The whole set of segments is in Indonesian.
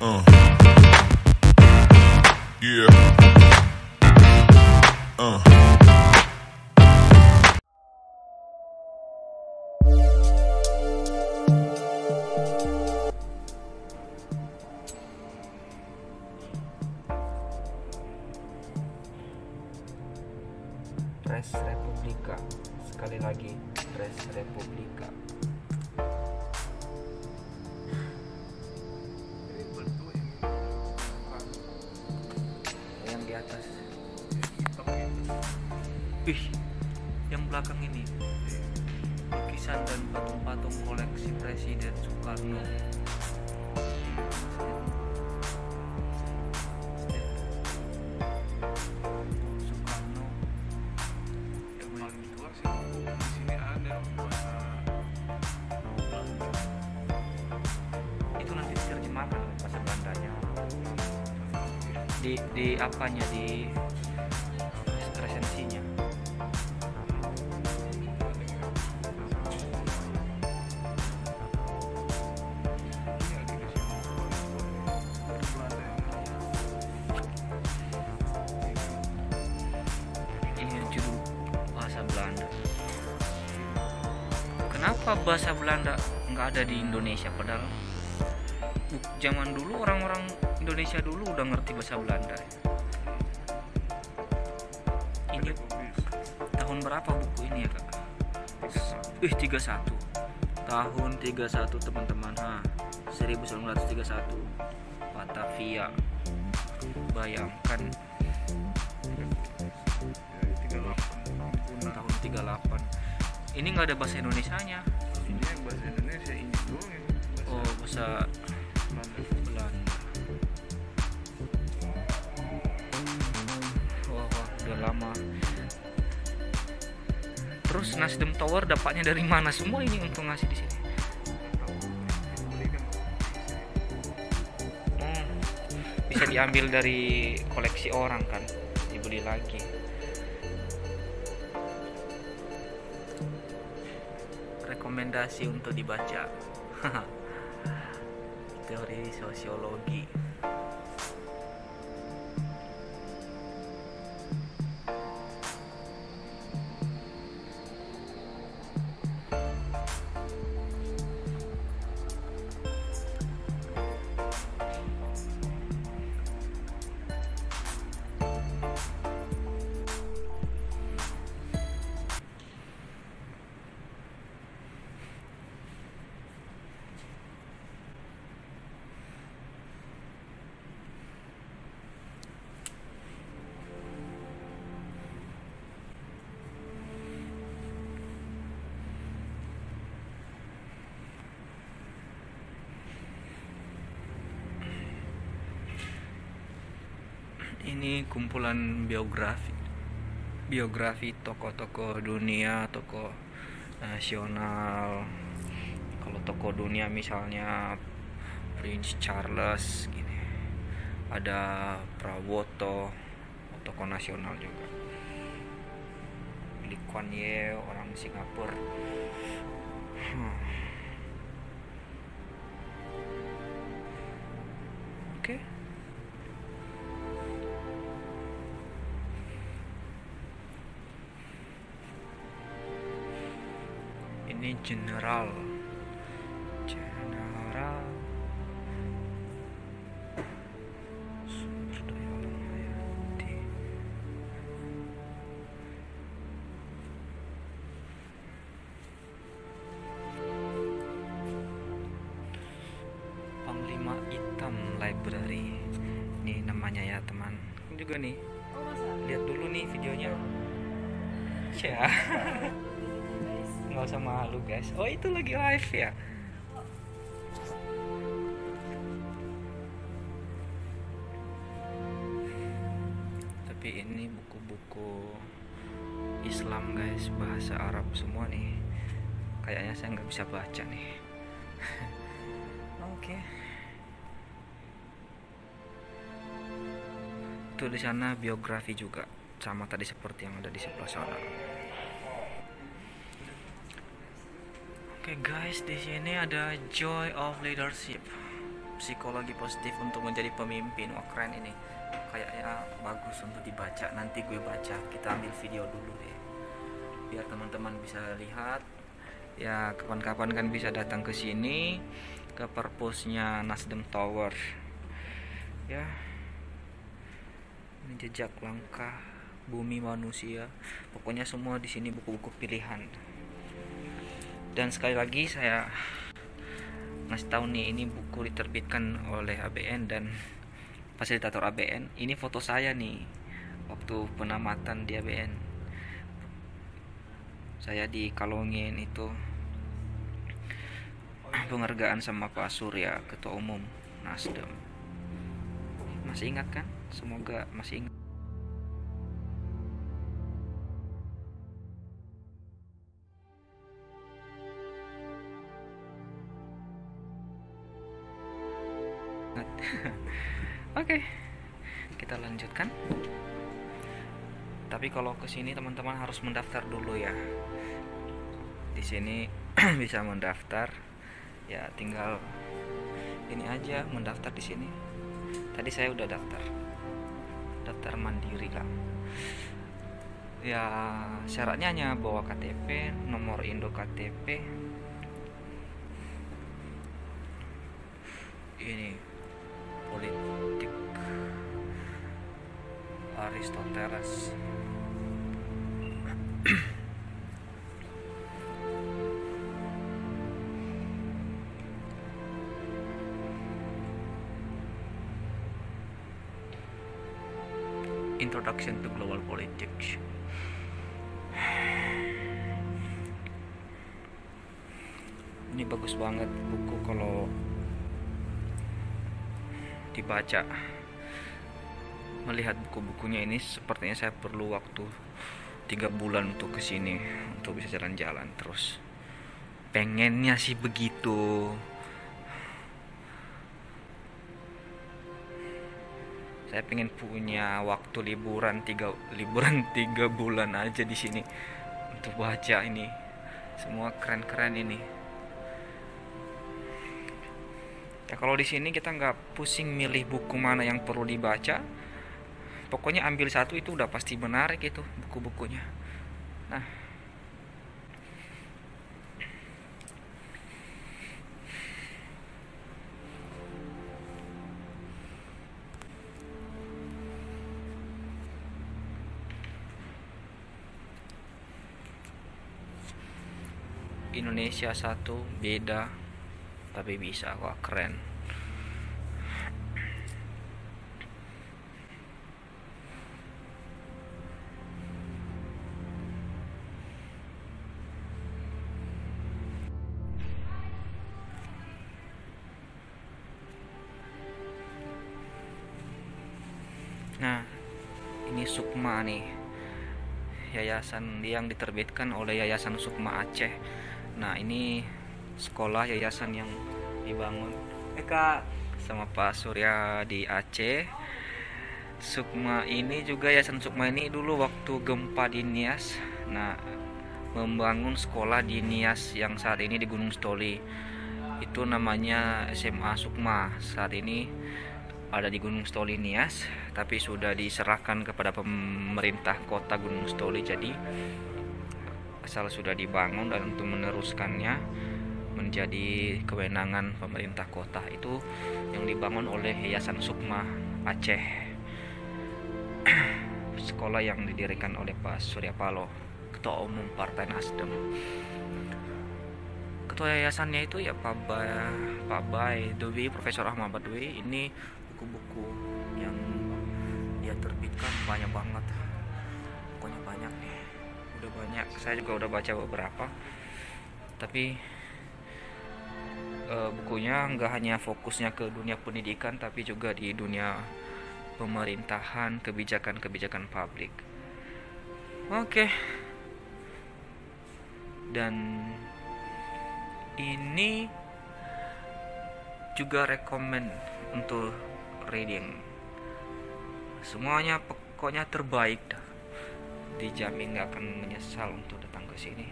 Uh. Yeah. Uh. Res Republika, sekali lagi Res Republika. Yang di atas, yang belakang ini lukisan dan patung-patung koleksi Presiden Soekarno. Di apanya, di resensinya. Ini judul bahasa Belanda. Kenapa bahasa Belanda nggak ada di Indonesia, padahal zaman dulu orang-orang Indonesia dulu udah ngerti bahasa Belanda. Ini tahun berapa buku ini ya kak? 31. Tahun 31 teman-teman, 1931 Batavia. Bayangkan tahun 38. Ini nggak ada bahasa Indonesianya. Ini bahasa Indonesia ini doang. Oh, bahasa Belanda. Wah, udah lama. Terus Nasdem Tower dapatnya dari mana semua ini untuk ngasih di sini? Bisa diambil dari koleksi orang kan, dibeli lagi. Rekomendasi untuk dibaca. Teori sosiologi. Ini kumpulan biografi tokoh-tokoh dunia, tokoh nasional. Kalau tokoh dunia misalnya Prince Charles gini. Ada Prawoto, tokoh nasional juga. Lee Kuan Yew, orang Singapura. Oke. Ini general sumber daya alam hayati. Panglima Hitam Library, ini namanya ya teman. Ini juga nih, lihat dulu nih videonya ya. Nggak usah malu guys. Oh, itu lagi live ya. Tapi ini buku-buku Islam guys, bahasa Arab semua nih. Kayaknya saya nggak bisa baca nih. Oke. Itu di sana biografi juga, sama tadi seperti yang ada di sebelah sana. Oke guys, di sini ada Joy of Leadership. psikologi positif untuk menjadi pemimpin. Wah, keren ini, kayaknya bagus untuk dibaca. Nanti gue baca, kita ambil video dulu deh biar teman-teman bisa lihat ya. Kapan-kapan kan bisa datang ke sini, ke perpusnya Nasdem Tower ya. Ini jejak langkah bumi manusia, pokoknya semua di sini buku-buku pilihan. Dan sekali lagi saya ngasih tahu nih, ini buku diterbitkan oleh ABN dan fasilitator ABN. Ini foto saya nih waktu penamatan di ABN, saya dikalungin itu penghargaan sama Pak Surya, Ketua Umum Nasdem. Masih ingat kan? Semoga masih ingat. Oke, kita lanjutkan. Tapi kalau kesini teman-teman harus mendaftar dulu ya. Di sini bisa mendaftar ya, tinggal ini aja mendaftar di sini. Tadi saya udah daftar mandiri lah ya. Syaratnya hanya bawa KTP, nomor Indo KTP, ini politik Aristoteles. Introduction to Global Politics. Ini bagus banget buku kalau dibaca. Melihat buku-bukunya ini sepertinya saya perlu waktu 3 bulan untuk kesini, untuk bisa jalan-jalan terus. Pengennya sih begitu. Saya pengen punya waktu liburan 3 bulan aja di sini untuk baca ini. Semua keren-keren ini. Ya kalau di sini kita nggak pusing milih buku mana yang perlu dibaca. Pokoknya ambil satu itu udah pasti menarik itu buku-bukunya. Nah, Indonesia 1 beda tapi bisa. Wah, keren. Nah, ini Sukma nih, yayasan yang diterbitkan oleh Yayasan Sukma Aceh. Nah, ini sekolah yayasan yang dibangun Kak sama Pak Surya di Aceh. Sukma ini juga, Yayasan Sukma ini dulu waktu gempa di Nias, nah membangun sekolah di Nias yang saat ini di Gunung Stoli. Itu namanya SMA Sukma. Saat ini ada di Gunung Stoli Nias, tapi sudah diserahkan kepada pemerintah kota Gunung Stoli. Jadi asal sudah dibangun dan untuk meneruskannya menjadi kewenangan pemerintah kota, itu yang dibangun oleh Yayasan Sukma Aceh. Sekolah yang didirikan oleh Pak Surya Paloh, Ketua Umum Partai Nasdem. Ketua yayasannya itu ya Pak Bay Dwi, Profesor Ahmad Badwi. Ini buku-buku yang dia terbitkan banyak banget, pokoknya banyak nih, udah banyak. Saya juga udah baca beberapa, tapi bukunya nggak hanya fokusnya ke dunia pendidikan, tapi juga di dunia pemerintahan, kebijakan publik. Oke. Dan ini juga rekomend untuk reading. Semuanya pokoknya terbaik dah. Dijamin gak akan menyesal untuk datang ke sini.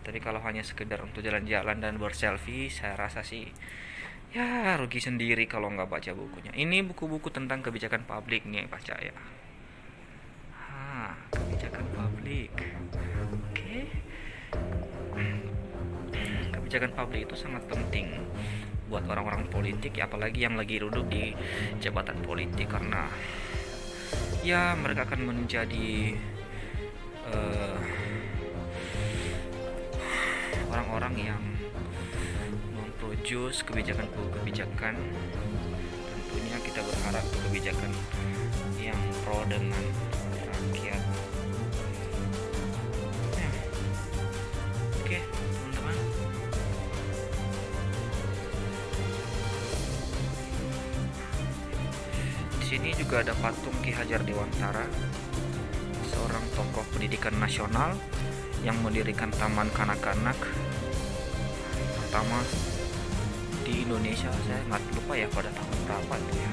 Tapi kalau hanya sekedar untuk jalan-jalan dan berselfie, saya rasa sih Ya rugi sendiri kalau nggak baca bukunya. Ini buku-buku tentang kebijakan publik nih baca ya. Kebijakan publik. Oke. Kebijakan publik itu sangat penting buat orang-orang politik ya, apalagi yang lagi duduk di jabatan politik, karena ya mereka akan menjadi orang-orang yang memproduce kebijakan. Tentunya kita berharap kebijakan yang pro dengan rakyat. Ya. Oke, teman-teman. Di sini juga ada patung Ki Hajar Dewantara, seorang tokoh pendidikan nasional yang mendirikan taman kanak-kanak pertama di Indonesia. Saya nggak lupa ya pada tahun berapa itu ya,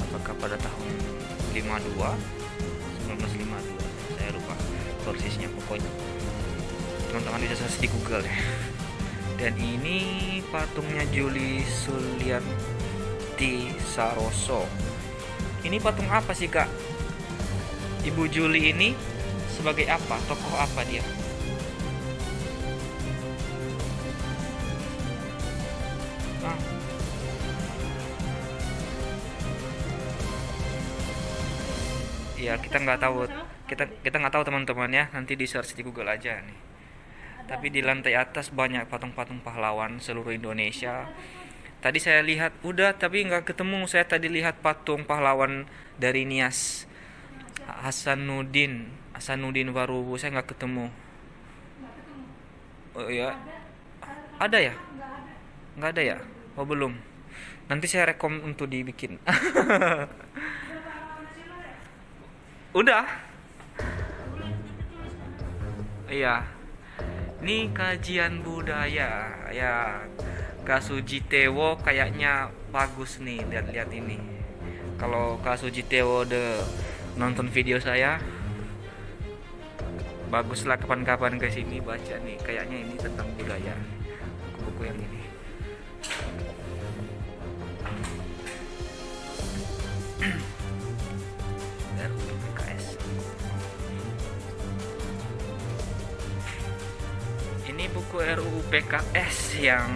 apakah pada tahun 1952, saya lupa persisnya. Pokoknya teman-teman bisa search di Google ya. Dan ini patungnya Juli Sulianti Saroso. Ini patung apa sih kak? Ibu Juli ini sebagai apa? Tokoh apa dia? Ya kita nggak tahu, kita nggak tahu teman-teman ya, nanti di search di Google aja nih. Tapi di lantai atas banyak patung-patung pahlawan seluruh Indonesia. Tadi saya lihat udah, tapi nggak ketemu. Saya tadi lihat patung pahlawan dari Nias, Hasanuddin Warubu, saya nggak ketemu. Oh ya, ada ya? Nggak ada ya? Oh belum. Nanti saya rekom untuk dibikin. Udah. Iya. Ini kajian budaya ya. Kak Sujitewo kayaknya bagus nih, lihat ini. Kalau Kak Sujitewo udah nonton video saya, baguslah kapan-kapan ke sini baca nih. Kayaknya ini tentang budaya. Buku-buku yang ini. Ini buku RUU PKS yang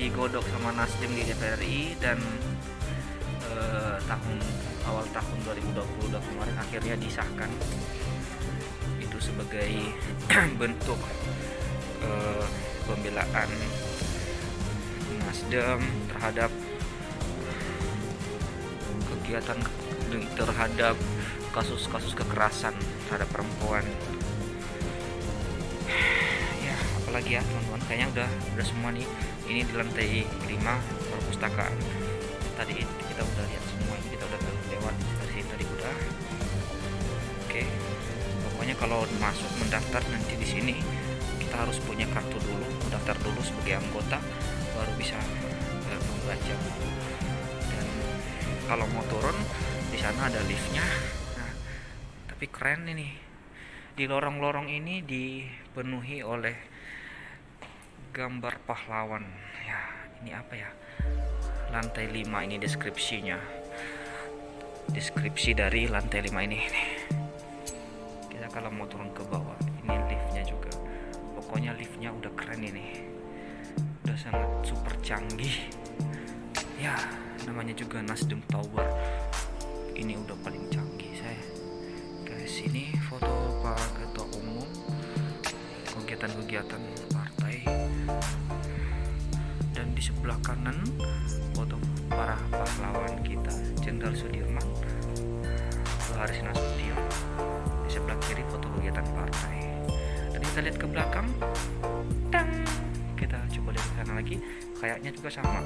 digodok sama Nasdem di DPR RI dan awal tahun 2020 kemarin akhirnya disahkan. Itu sebagai bentuk pembelaan Nasdem terhadap kegiatan terhadap kasus-kasus kekerasan terhadap perempuan. Ya, apalagi ya teman-teman, kayaknya udah semua nih. Ini di lantai 5 perpustakaan. Tadi kita udah lihat semua, ini kita udah lewat dari sini tadi udah. Oke. Pokoknya kalau masuk mendaftar nanti di sini kita harus punya kartu dulu, mendaftar dulu sebagai anggota baru bisa membaca. Dan kalau mau turun di sana ada liftnya. Nah, tapi keren ini. Di lorong-lorong ini dipenuhi oleh gambar pahlawan. Ya, ini apa ya? Lantai 5 ini deskripsinya. Deskripsi dari lantai 5 ini. Kita kalau mau turun ke bawah, ini liftnya juga. Pokoknya liftnya udah keren ini. Udah sangat super canggih. Ya, namanya juga Nasdem Tower. Ini udah paling canggih saya. Guys, ini foto Pak Ketua Umum, kegiatan-kegiatan partai. Dan di sebelah kanan foto para pahlawan kita, Jenderal Sudirman, Haris Nasution. Di sebelah kiri foto kegiatan partai. Dan kita lihat ke belakang, tang. Kita coba lihat ke sana lagi, kayaknya juga sama.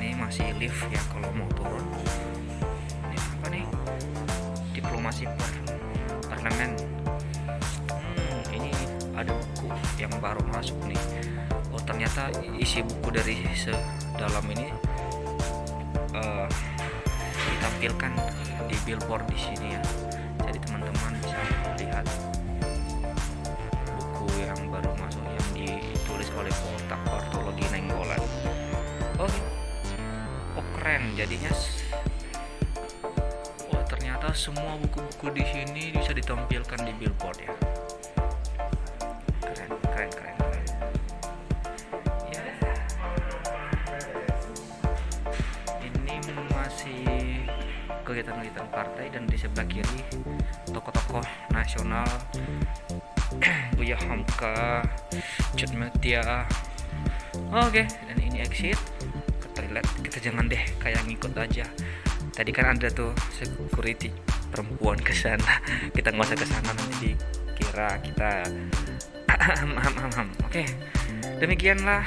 Ini masih lift ya kalau mau turun. Ini apa nih? Diplomasi parlemen. Ini ada buku yang baru masuk nih. Oh ternyata isi buku dari dalam ini ditampilkan di billboard di sini ya. Jadi teman-teman bisa lihat buku yang baru masuk yang ditulis oleh Volta Ortologi Nainggolan. Oh keren jadinya. Oh ternyata semua buku-buku di sini bisa ditampilkan di billboard ya. Keren. Ya. Ini masih kegiatan-kegiatan partai, dan di sebelah kiri tokoh-tokoh nasional Buya Hamka, Cut Mutia. Oke, dan ini exit ke toilet. Kita jangan deh kayak ngikut aja. Tadi kan ada tuh security perempuan ke sana. Kita nggak usah ke sana, nanti dikira kita Oke, demikianlah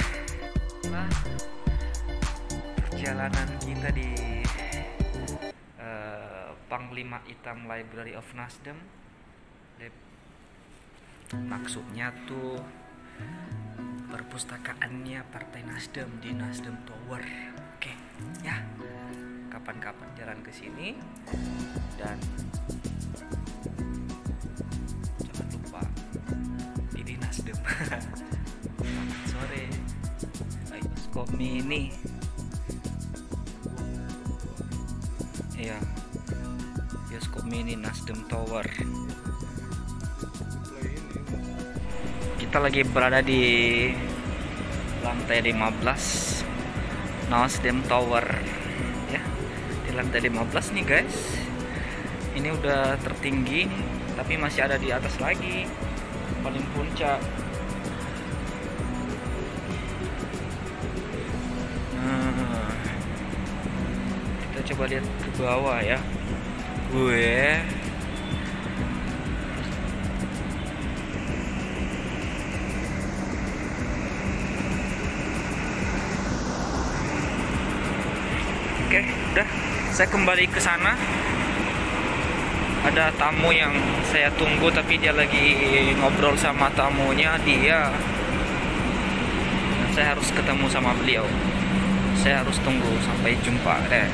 perjalanan kita di Panglima Hitam Library of Nasdem. Maksudnya tuh perpustakaannya Partai Nasdem di Nasdem Tower. Oke, ya. Kapan-kapan jalan ke sini, dan jangan lupa ini Nasdem. Selamat sore. Bioskop mini. Iya. Bioskop mini Nasdem Tower. Kita lagi berada di lantai 15 Nasdem Tower ya. Di lantai 15 nih guys. Ini udah tertinggi, tapi masih ada di atas lagi, paling puncak. Nah, kita coba lihat ke bawah ya. Oke, udah. Saya kembali ke sana. Ada tamu yang saya tunggu, tapi dia lagi ngobrol sama tamunya dia. Dan saya harus ketemu sama beliau. Saya harus tunggu sampai jumpa deh.